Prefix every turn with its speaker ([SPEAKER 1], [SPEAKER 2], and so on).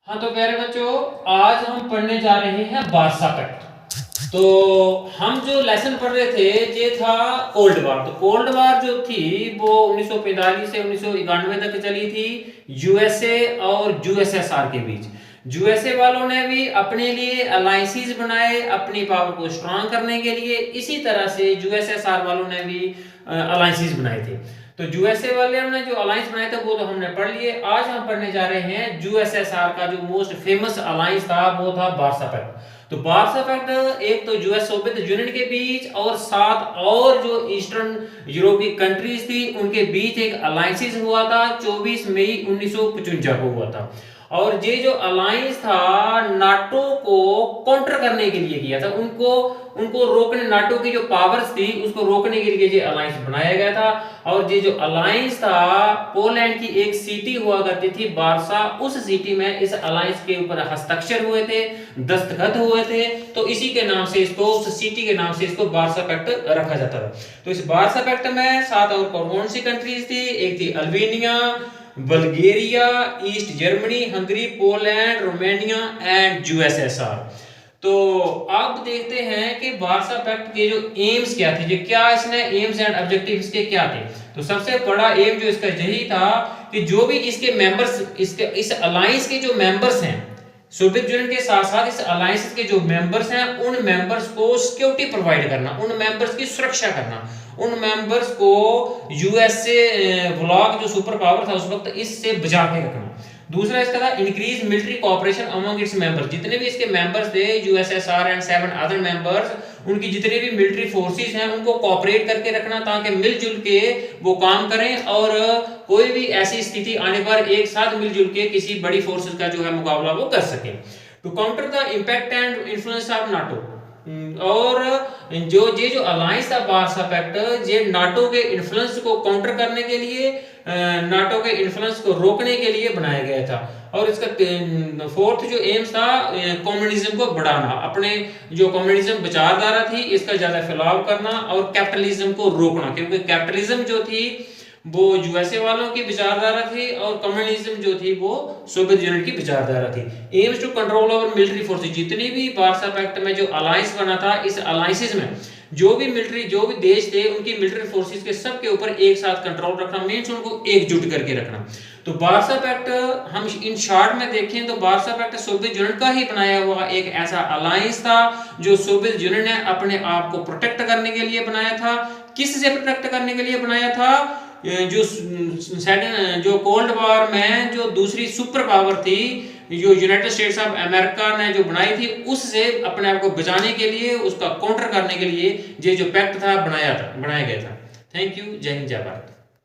[SPEAKER 1] हाँ तो प्यारे बच्चों, आज हम पढ़ने जा रहे हैं वार्सा पैक्ट। तो हम जो लेसन पढ़ रहे थे ये था कोल्ड वार। तो कोल्ड वार जो थी वो 1945 से 1991 तक चली थी यूएसए और यूएसएसआर के बीच। यूएसए वालों ने भी अपने लिए अलायंसेस बनाए अपनी पावर को स्ट्रांग करने के लिए, इसी तरह से यूएसएसआर वालों ने भी अलायंसेस बनाए थे। तो यूएसए वाले ने जो अलायंस बनाए थे वो तो हमने पढ़ लिए। आज हम पढ़ने जा रहे हैं यूएसएसआर का जो मोस्ट फेमस अलायंस था वो था वार्सा पैक्ट। तो वार्सा पैक्ट एक तो यूएस सोवियत यूनियन के बीच और 7 और जो ईस्टर्न यूरोपीय कंट्रीज थी उनके बीच एक अलायंस हुआ था। 24 मई 1955 को हुआ था। और ये जो अलायंस था नाटो को काउंटर करने के लिए किया था। उनको रोकने, नाटो की जो पावर्स थी उसको रोकने के लिए ये अलायंस बनाया गया था। और ये जो अलायंस था पोलैंड की एक सिटी हुआ करती थी वार्सा, उस सिटी में इस अलायंस के ऊपर हस्ताक्षर हुए थे, दस्तखत हुए थे। तो इसी के नाम से इसको, उस सिटी के नाम से इसको वार्सा पैक्ट रखा जाता था। तो इस वार्सा पैक्ट में 7 और कौन सी कंट्रीज थी? एक थी Albania, Bulgaria, east Germany, Hungary, Poland, Romania and USSR. तो अब देखते हैं कि वार्सा पैक्ट के जो एम्स क्या थे, जो क्या इसने एम्स एंड ऑब्जेक्टिव्स के क्या थे। तो सबसे बड़ा एम जो इसका यही था कि जो भी इसके मेंबर्स, इस अलायंस के जो मेंबर्स हैं, सोवियत यूनियन के साथ साथ इस अलायंस के जो मेंबर्स हैं उन मेंबर्स को सिक्योरिटी प्रोवाइड करना, उन मेंबर्स की सुरक्षा करना, उन मेंबर्स को यूएसए ब्लॉक जो सुपर पावर था उस वक्त इससे बचा के रखना। दूसरा इसका था increase military cooperation among its members. जितने भी इसके मेंबर्स थे यूएसएसआर एंड 7 अदर मेंबर्स, उनकी जितनी भी मिलिट्री फोर्सेस हैं उनको कोऑपरेट करके रखना ताकि मिलजुल के वो काम करें और कोई भी ऐसी स्थिति आने पर एक साथ मिलजुल के किसी बड़ी फोर्सेस का जो है मुकाबला वो कर सके। To counter the impact and influence of NATO. और जो अलायंस था वार्सा पैक्ट, ये नाटो के इन्फ्लुएंस को काउंटर करने के लिए, नाटो के इन्फ्लुएंस को रोकने के लिए बनाया गया था। और इसका फोर्थ जो एम्स था कम्युनिज्म को बढ़ाना, अपने जो कम्युनिज्म विचारधारा थी इसका ज्यादा फैलाव करना और कैपिटलिज्म को रोकना, क्योंकि कैपिटलिज्म जो थी वो यूएसए वालों की विचारधारा थी और कम्युनिज्म जो थी वो सोवियत यूनियन की विचारधारा थी। Aims to control over military forces. जितनी भी वार्सा पैक्ट में जो अलायंस बना था, इस अलायंसेस में जो भी देश थे उनकी मिलिट्री फोर्सेस के सब के ऊपर एक साथ कंट्रोल रखना, मींस उनको एकजुट करके रखना। तो वार्सा पैक्ट हम इन शॉर्ट में देखें तो वार्सा पैक्ट सोवियत यूनियन का ही बनाया हुआ एक ऐसा अलायंस था जो सोवियत यूनियन ने अपने आप को प्रोटेक्ट करने के लिए बनाया था। किससे प्रोटेक्ट करने के लिए बनाया था? जो कोल्ड वॉर में जो दूसरी सुपर पावर थी, जो यूनाइटेड स्टेट्स ऑफ अमेरिका ने जो बनाई थी, उससे अपने आप को बचाने के लिए, उसका काउंटर करने के लिए ये जो पैक्ट था बनाया गया था। Thank you. जय हिंद, जय भारत।